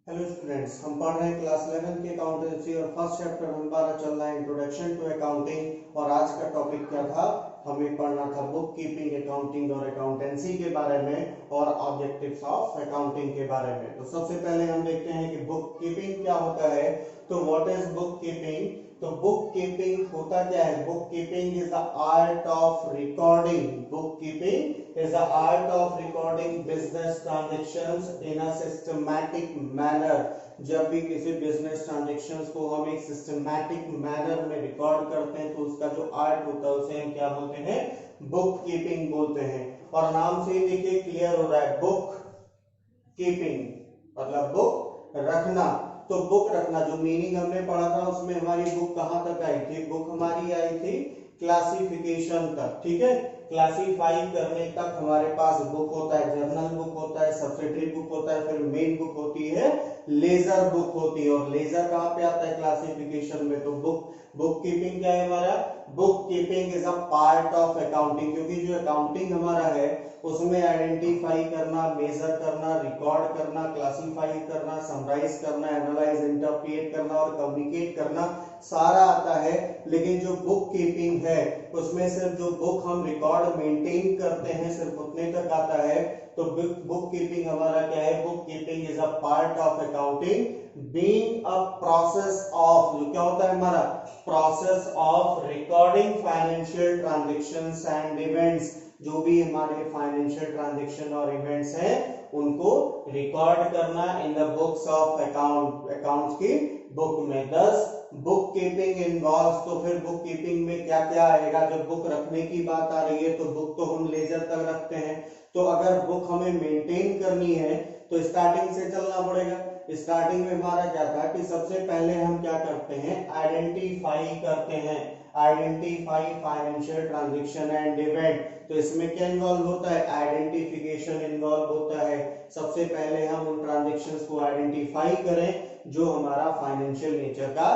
Hello students, हम पढ़ रहे हैं क्लास 11 की अकाउंटेंसी और फर्स्ट चैप्टर हमारा चल रहा है इंट्रोडक्शन टू अकाउंटिंग। और आज का टॉपिक क्या था? हमें पढ़ना था बुक कीपिंग, अकाउंटिंग और अकाउंटेंसी के बारे में और ऑब्जेक्टिव्स ऑफ अकाउंटिंग के बारे में। तो सबसे पहले हम देखते हैं कि बुक कीपिंग क्या होता है। तो व्हाट इज बुक कीपिंग? तो बुक कीपिंग होता क्या है? Book keeping is the art of recording. Book keeping is the art of recording business transactions in a systematic manner. जब भी किसी बिजनेस ट्रांजैक्शंस को हम एक सिस्टमैटिक मैनर में रिकॉर्ड करते हैं तो उसका जो आर्ट होता है उसे हम क्या बोलते हैं? बुक कीपिंग बोलते हैं। और नाम से ही देखिए क्लियर हो रहा है, बुक कीपिंग मतलब बुक रखना। तो बुक रखना जो मीनिंग हमने पढ़ा था उसमें हमारी बुक कहां तक आई थी? बुक हमारी आई थी क्लासिफिकेशन तक, ठीक है। क्लासिफाई करने तक हमारे पास बुक होता है, जर्नल बुक होता है, सब्सिडरी बुक होता है, फिर मेन बुक होती है, लेजर बुक होती है। और लेजर कहाँ पे आता है क्लासिफिकेशन में? तो बुक कीपिंग क्या है हमारा? Book keeping is a part of accounting, क्योंकि जो अकाउंटिंग हमारा है उसमें आइडेंटिफाई करना, मेजर करना, रिकॉर्ड करना, क्लासिफाई करना, समराइज करना, एनालाइज, इंटरप्रिएट करना और कम्युनिकेट करना सारा आता है। लेकिन जो बुक कीपिंग है उसमें सिर्फ जो बुक हम रिकॉर्ड मेंटेन करते हैं सिर्फ उतने तक आता है। तो बुक कीपिंग हमारा क्या है? Book keeping is a part of accounting, being a process of, जो क्या होता है हमारा? Process of recording financial transactions and events. जो भी हमारे फाइनेंशियल ट्रांजैक्शन और इवेंट्स हैं उनको रिकॉर्ड करना in the books of accounts की बुक में। 10 बुक कीपिंग इन्वॉल्व्स, तो फिर बुक कीपिंग में क्या क्या आएगा? जब बुक रखने की बात आ रही है तो बुक तो हम लेजर तक रखते हैं। तो अगर बुक हमें मेंटेन करनी है तो स्टार्टिंग से चलना पड़ेगा। स्टार्टिंग में हमारा क्या था कि सबसे पहले हम क्या करते हैं? आइडेंटिफाई करते हैं, identify financial transaction and event. तो इसमें क्या इन्वॉल्व होता है? आइडेंटिफिकेशन इन्वॉल्व होता है। सबसे पहले हम उन ट्रांजैक्शंस को आइडेंटिफाई करें जो हमारा फाइनेंशियल नेचर का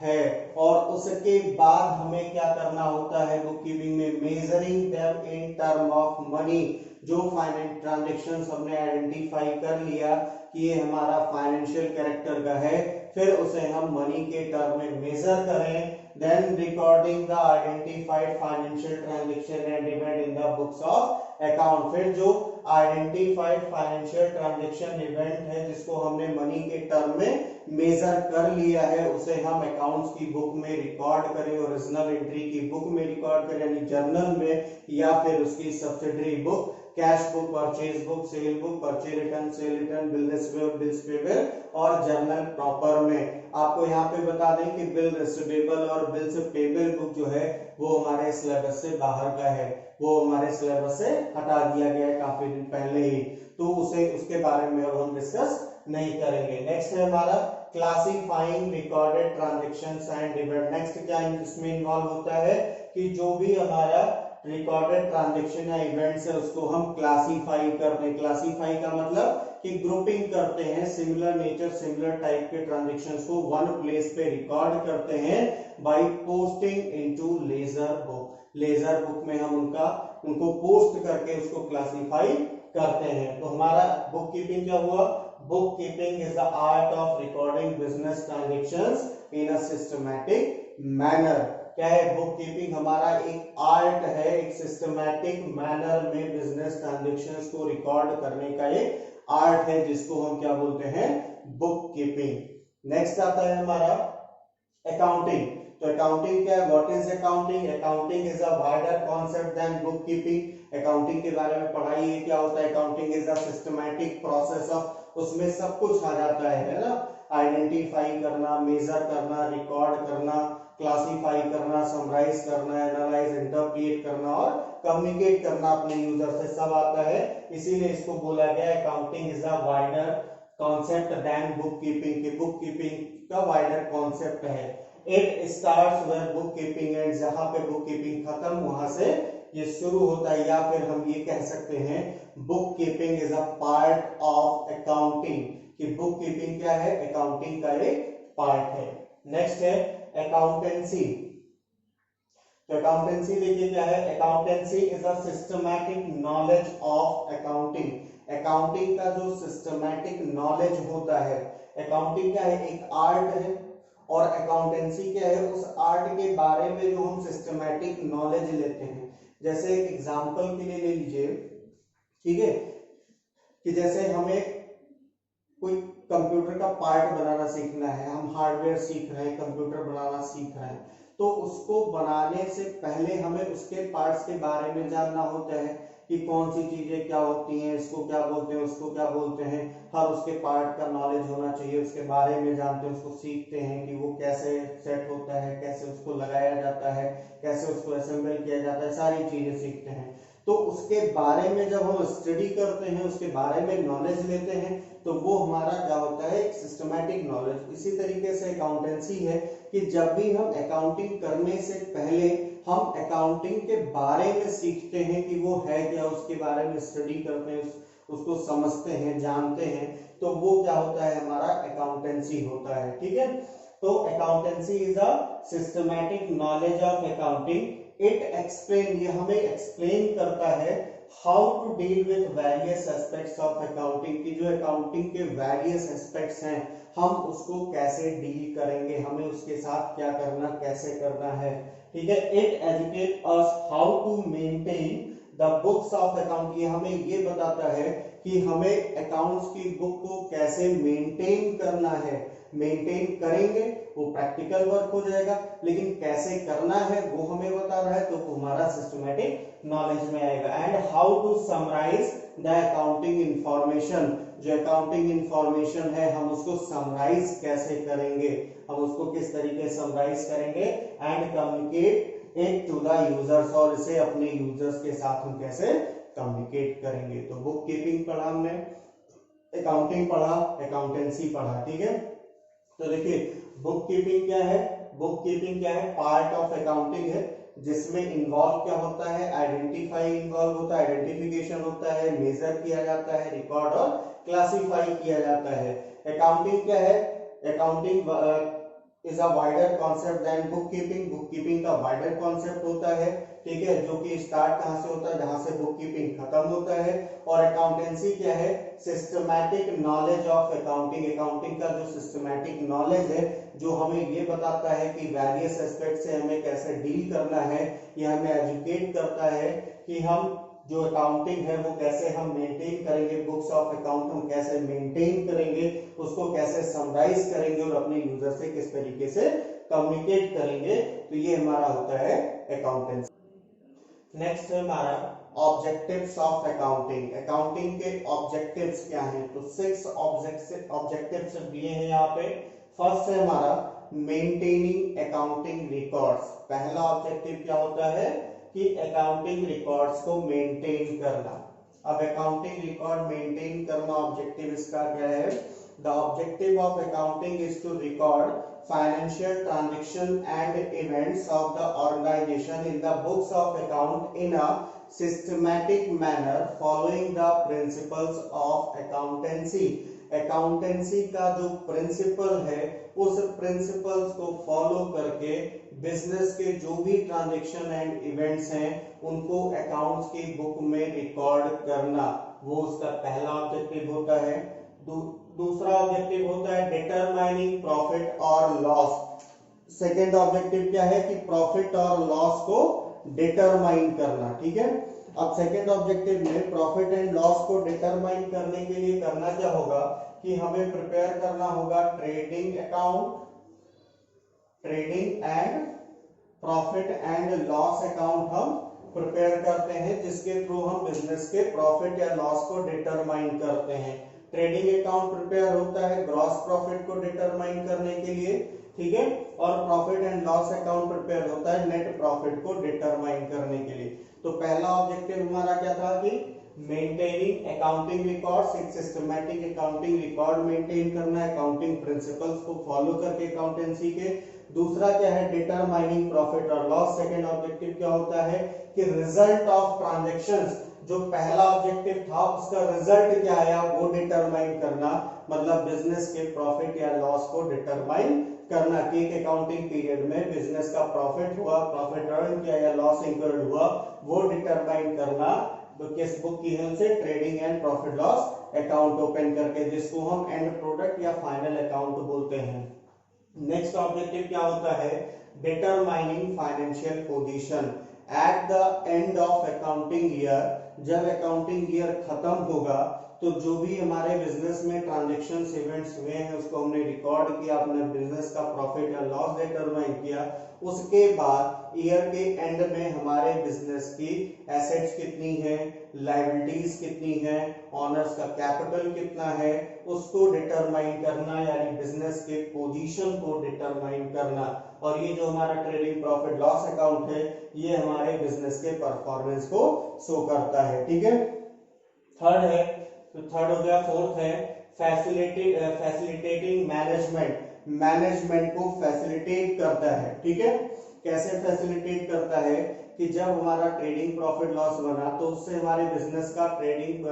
है। और उसके बाद हमें क्या करना होता है बुक कीपिंग में? Measuring them in term of money. जो फाइनेंस ट्रांजैक्शंस हमने आइडेंटिफाई कर लिया कि ये हमारा फाइनेंशियल कैरेक्टर का है, फिर उसे हम मनी के टर्म में मेजर करें। then recording the identified financial transaction and event in the books of account। फिर जो identified financial transaction event है जिसको हमने मनी के टर्म में मेजर कर लिया है उसे हम अकाउंट्स की बुक में रिकॉर्ड करें, ओरिजिनल एंट्री की बुक में रिकॉर्ड करें यानी जर्नल में, या फिर उसकी subsidiary book, cash book, purchase book, cell book, purchase return, cell return, bill receivable, bills payable और जर्नल प्रॉपर में। आपको यहाँ पे बता दें कि बिल रिसीवेबल और बिल्स पेबल बुक जो है वो हमारे सिलेबस से बाहर का है, वो हमारे सिलेबस से हटा दिया गया है काफी दिन पहले ही। तो उसे उसके बारे में अब हम डिस्कस नहीं करेंगे। नेक्स्ट है हमारा classifying recorded transactions and event. Next क्या इसमें इन्वॉल्व होता है कि जो भी हमारा रिकॉर्डेड ट्रांजैक्शन या इवेंट्स है उसको हम क्लासिफाई करते हैं। क्लासिफाई का मतलब कि ग्रुपिंग करते हैं, सिमिलर नेचर सिमिलर टाइप के ट्रांजैक्शंस को वन प्लेस पे रिकॉर्ड करते हैं by posting into ledger book. Ledger book में हम उनको पोस्ट करके उसको क्लासिफाई करते हैं। तो हमारा बुक कीपिंग क्या हुआ? Book keeping is the art of recording business transactions in a systematic manner. क्या है? बुक कीपिंग हमारा एक आर्ट है, एक सिस्टमैटिक मैनर में बिजनेस ट्रांजैक्शंस को रिकॉर्ड करने का एक आर्ट है जिसको हम क्या बोलते हैं? Book keeping. नेक्स्ट आता है हमारा अकाउंटिंग। तो अकाउंटिंग क्या है? What is accounting? Accounting is a wider concept than book keeping. Accounting के बारे में पढ़ाइए क्या होता है। Accounting is a systematic process of, उसमें सब कुछ आ जाता है ना? आइडेंटिफाई करना, मेजर करना, रिकॉर्ड करना, क्लासिफाई करना, समराइज करना, एनालाइज, इंटरप्रिएट करना और कम्युनिकेट करना अपने यूजर से, सब आता है। इसीलिए इसको बोला गया accounting is a wider concept than book keeping. की बुक कीपिंग का वाइडर कॉन्सेप्ट है। It starts where book keeping end, जहां पे बुक कीपिंग खत्म वहां से ये शुरू होता है। या फिर हम ये कह सकते हैं book keeping is a part of accounting, कि बुक कीपिंग क्या है? अकाउंटिंग का एक पार्ट है। नेक्स्ट है अकाउंटेंसी। तो अकाउंटेंसी देखिए क्या है? Accountancy is a systematic knowledge of accounting. Accounting का जो सिस्टमैटिक नॉलेज होता है, अकाउंटिंग क्या है, एक आर्ट है, और अकाउंटेंसी क्या है, उस आर्ट के बारे में जो हम सिस्टमैटिक नॉलेज लेते हैं। जैसे एक एग्जांपल के लिए ले लीजिए, ठीक है, कि जैसे हमें कोई कंप्यूटर का पार्ट बनाना सीखना है, हम हार्डवेयर सीख रहे हैं, कंप्यूटर बनाना सीख रहे हैं, तो उसको बनाने से पहले हमें उसके पार्ट्स के बारे में जानना होता है कि कौन सी चीजें क्या होती हैं, इसको क्या बोलते हैं, उसको क्या बोलते हैं, हर उसके पार्ट का नॉलेज होना चाहिए, उसके बारे में जानते हैं, उसको सीखते हैं कि वो कैसे सेट होता है, कैसे उसको लगाया जाता है, कैसे उसको असेंबल किया जाता है, सारी चीजें सीखते हैं। तो उसके बारे में जब हम स्टडी करते हैं, उसके बारे में नॉलेज लेते हैं, तो वो हमारा क्या होता है, एक सिस्टमैटिक नॉलेज। इसी तरीके से अकाउंटेंसी है कि जब भी हम अकाउंटिंग करने से पहले हम अकाउंटिंग के बारे में सीखते हैं कि वो है क्या, उसके बारे में स्टडी करते हैं, उसको समझते हैं, जानते हैं, तो वो क्या होता है, हमारा अकाउंटेंसी होता है। ठीक है, तो accountancy is a systematic knowledge of accounting. It explain, ये हमें एक्सप्लेन करता है how to deal with various aspects of accounting, की जो अकाउंटिंग के वेरियस एस्पेक्ट्स हैं हम उसको कैसे डील करेंगे, हमें उसके साथ क्या करना, कैसे करना है। ठीक है, it educate us how to maintain the books of account, ये हमें ये बताता है कि हमें अकाउंट्स की बुक को कैसे मेंटेन करना है। मेंटेन करेंगे वो प्रैक्टिकल वर्क हो जाएगा, लेकिन कैसे करना है वो हमें बता रहा है, तो हमारा सिस्टमैटिक नॉलेज में आएगा। And how to summarise the accounting information, जो अकाउंटिंग इंफॉर्मेशन है हम उसको समराइज कैसे करेंगे, हम उसको किस तरीके से समराइज करेंगे, and communicate it to the users, और इसे अपने यूजर्स के साथ हम कैसे कम्युनिकेट करेंगे। तो बुक कीपिंग पढ़ा हमने, अकाउंटिंग पढ़ा, अकाउंटेंसी पढ़ा। ठीक है, तो देखिए बुक कीपिंग क्या है, बुक कीपिंग क्या है, पार्ट ऑफ अकाउंटिंग है, जिसमें इन्वॉल्व क्या होता है, आइडेंटिफाई इन्वॉल्व होता है, आइडेंटिफिकेशन होता है, मेजर किया जाता है, रिकॉर्ड और क्लासिफाई किया जाता है। अकाउंटिंग क्या है, accounting is a wider concept than book keeping, book keeping का वाइडर कॉन्सेप्ट होता है। ठीक है, जो कि स्टार्ट कहां से होता है, जहां से बुक कीपिंग खत्म होता है। और अकाउंटेंसी क्या है, systematic knowledge of accounting, accounting का जो सिस्टमैटिक नॉलेज है जो हमें ये बताता है कि वेरियस एस्पेक्ट से हमें कैसे डील करना है, ये हमें एजुकेट करता है कि हम जो अकाउंटिंग है वो कैसे हम मेंटेन करेंगे, बुक्स ऑफ अकाउंट हम कैसे मेंटेन करेंगे, उसको कैसे समराइज करेंगे और अपने यूजर से किस तरीके से कम्युनिकेट करेंगे। तो ये हमारा होता है अकाउंटेंसी। नेक्स्ट है हमारा ऑब्जेक्टिव्स ऑफ अकाउंटिंग, अकाउंटिंग के ऑब्जेक्टिव्स क्या हैं, तो 6 ऑब्जेक्टिव्स दिए हैं यहाँ पे। फर्स्ट है हमारा मेंटेनिंग अकाउंटिंग रिकॉर्ड्स, पहला ऑब्जेक्टिव क्या होता है कि अकाउंटिंग रिकॉर्ड्स को मेंटेन करना। अब अकाउंटिंग रिकॉर्ड मेंटेन करना ऑब्जेक्टिव इसका क्या है, the objective of accounting is to record financial transaction and events of the organization in the books of account in a systematic manner following the principles of accountancy। Accountancy का जो principal है उस principles को follow करके business के जो भी transaction and events हैं उनको अकाउंट्स की बुक में रिकॉर्ड करना, वो उसका पहला ऑब्जेक्टिव होता है। दूसरा ऑब्जेक्टिव होता है डिटरमाइनिंग प्रॉफिट और लॉस। सेकेंड ऑब्जेक्टिव क्या है कि प्रॉफिट और लॉस को डिटरमाइन करना। ठीक है, अब सेकेंड ऑब्जेक्टिव में प्रॉफिट एंड लॉस को डिटरमाइन करने के लिए करना क्या होगा कि हमें प्रिपेयर करना होगा trading account, trading and profit and loss account हम प्रिपेयर करते हैं, जिसके थ्रू हम बिजनेस के प्रॉफिट या लॉस को डिटरमाइन करते हैं। ट्रेडिंग अकाउंट प्रिपेयर होता है ग्रॉस प्रॉफिट को डिटरमाइन करने के लिए, ठीक है, और profit and loss account prepare होता है नेट प्रॉफिट को डिटरमाइन करने के लिए। तो पहला ऑब्जेक्टिव हमारा क्या था कि मेंटेनिंग अकाउंटिंग रिकॉर्ड्स, एक सिस्टमैटिक अकाउंटिंग रिकॉर्ड मेंटेन करना है अकाउंटिंग प्रिंसिपल्स को फॉलो करके अकाउंटेंसी के। दूसरा क्या है डिटरमाइनिंग प्रॉफिट और लॉस। सेकंड ऑब्जेक्टिव क्या होता है कि रिजल्ट ऑफ ट्रांजैक्शंस, जो पहला ऑब्जेक्टिव था उसका रिजल्ट क्या आया वो डिटरमाइन करना, मतलब बिजनेस के प्रॉफिट या लॉस को डिटरमाइन करना कि एक अकाउंटिंग पीरियड में बिजनेस का प्रॉफिट हुआ, प्रॉफिट अर्न किया या लॉस इंकर्ड हुआ, वो डिटरमाइन करना तो किस बुक की हेल्प से? Trading and profit loss account open करके, जिसको हम एंड प्रोडक्ट या फाइनल अकाउंट बोलते हैं। नेक्स्ट ऑब्जेक्टिव क्या होता है? Determining financial position at the end of accounting year. जब अकाउंटिंग ईयर खत्म होगा तो जो भी हमारे बिजनेस में ट्रांजैक्शन इवेंट्स हुए हैं उसको हमने रिकॉर्ड किया, अपने बिजनेस का प्रॉफिट या लॉस डिटरमाइन किया। उसके बाद ईयर के एंड में हमारे बिजनेस की एसेट्स कितनी है, लायबिलिटीज कितनी है, ऑनर्स का कैपिटल कितना है, उसको डिटरमाइन करना, यानी बिजनेस के पोजीशन को डिटरमाइन करना। और ये जो हमारा ट्रेडिंग प्रॉफिट लॉस अकाउंट है ये हमारे बिजनेस के परफॉर्मेंस को शो करता है। ठीक है, थर्ड है, तो थर्ड हो गया। फोर्थ है फैसिलिटेटिंग मैनेजमेंट। मैनेजमेंट को फैसिलिटेट करता है। ठीक है, कैसे फैसिलिटेट करता है कि जब हमारा ट्रेडिंग प्रॉफिट लॉस बना तो उससे हमारे बिजनेस का ट्रेडिंग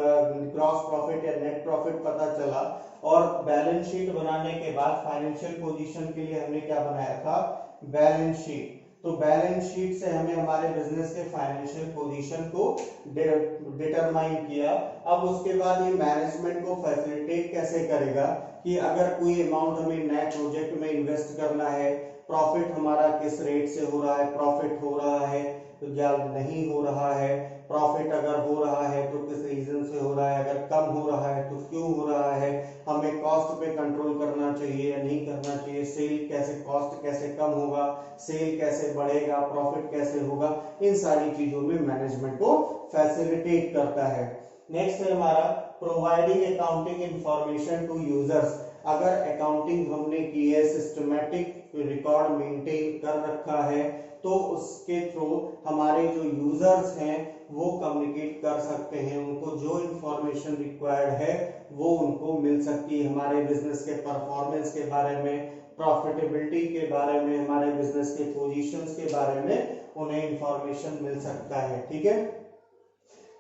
ग्रॉस प्रॉफिट या नेट प्रॉफिट पता चला, और बैलेंस शीट बनाने के बाद फाइनेंशियल पोजीशन के लिए हमने क्या बनाया था? Balance sheet. तो बैलेंस शीट से हमें हमारे बिजनेस के फाइनेंशियल पोजीशन को डिटरमाइन किया। अब उसके बाद ये मैनेजमेंट को फैसिलिटेट कैसे करेगा कि अगर कोई अमाउंट हमें नए प्रोजेक्ट में इन्वेस्ट करना है, प्रॉफिट हमारा किस रेट से हो रहा है, प्रॉफिट हो रहा है तो या नहीं हो रहा है, प्रॉफिट अगर हो रहा है तो किस रीजन से हो रहा है, अगर कम हो रहा है तो क्यों हो रहा है, हमें कॉस्ट पे कंट्रोल करना चाहिए या नहीं करना चाहिए, सेल कैसे, कॉस्ट कैसे कम होगा, सेल कैसे बढ़ेगा, प्रॉफिट कैसे होगा, इन सारी चीजों में मैनेजमेंट को फैसिलिटेट करता है। नेक्स्ट है हमारा providing accounting information to users. अगर अकाउंटिंग हमने की है, सिस्टमैटिक रिकॉर्ड मेंटेन कर रखा है, तो उसके थ्रू हमारे जो यूजर्स हैं वो कम्युनिकेट कर सकते हैं, उनको जो इंफॉर्मेशन रिक्वायर्ड है वो उनको मिल सकती है, हमारे बिजनेस के परफॉर्मेंस के बारे में, प्रॉफिटेबिलिटी के बारे में, हमारे बिजनेस के पोजीशंस के बारे में उन्हें इंफॉर्मेशन मिल सकता है। ठीक है,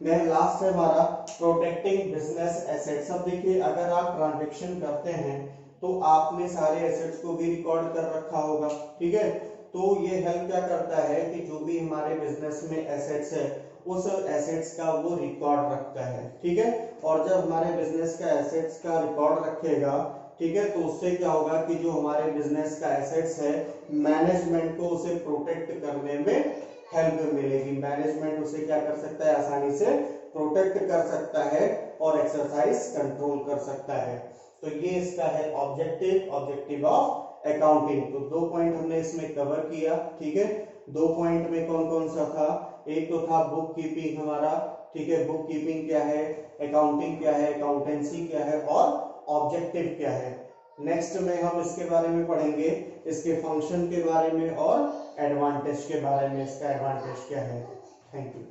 लास्ट है हमारा प्रोटेक्टिंग बिजनेस एसेट्स। अब देखिए, अगर आप ट्रांजैक्शन करते हैं तो आपने सारे एसेट्स को भी रिकॉर्ड कर रखा होगा। ठीक है, तो ये हेल्प क्या करता है कि जो भी हमारे बिजनेस में एसेट्स है उस एसेट्स का वो रिकॉर्ड रखता है। ठीक है, और जब हमारे बिजनेस का एसेट्स का रिकॉर्ड रखेगा, ठीक है, तो उससे क्या होगा कि जो हमारे बिजनेस का एसेट्स है मैनेजमेंट को उसे प्रोटेक्ट करने में हेल्प मिलेगी। मैनेजमेंट उसे क्या कर सकता है? आसानी से प्रोटेक्ट कर सकता है और एक्सरसाइज कंट्रोल कर सकता है। तो ये इसका है ऑब्जेक्टिव ऑफ अकाउंटिंग। तो 2 पॉइंट हमने इसमें कवर किया। ठीक है, 2 पॉइंट में कौन कौन सा था? एक तो था बुक कीपिंग हमारा, ठीक है, बुक कीपिंग क्या है, अकाउंटिंग क्या है, अकाउंटेंसी क्या है और ऑब्जेक्टिव क्या है। नेक्स्ट में हम इसके बारे में पढ़ेंगे, इसके फंक्शन के बारे में और एडवांटेज के बारे में, इसका एडवांटेज क्या है। Thank you.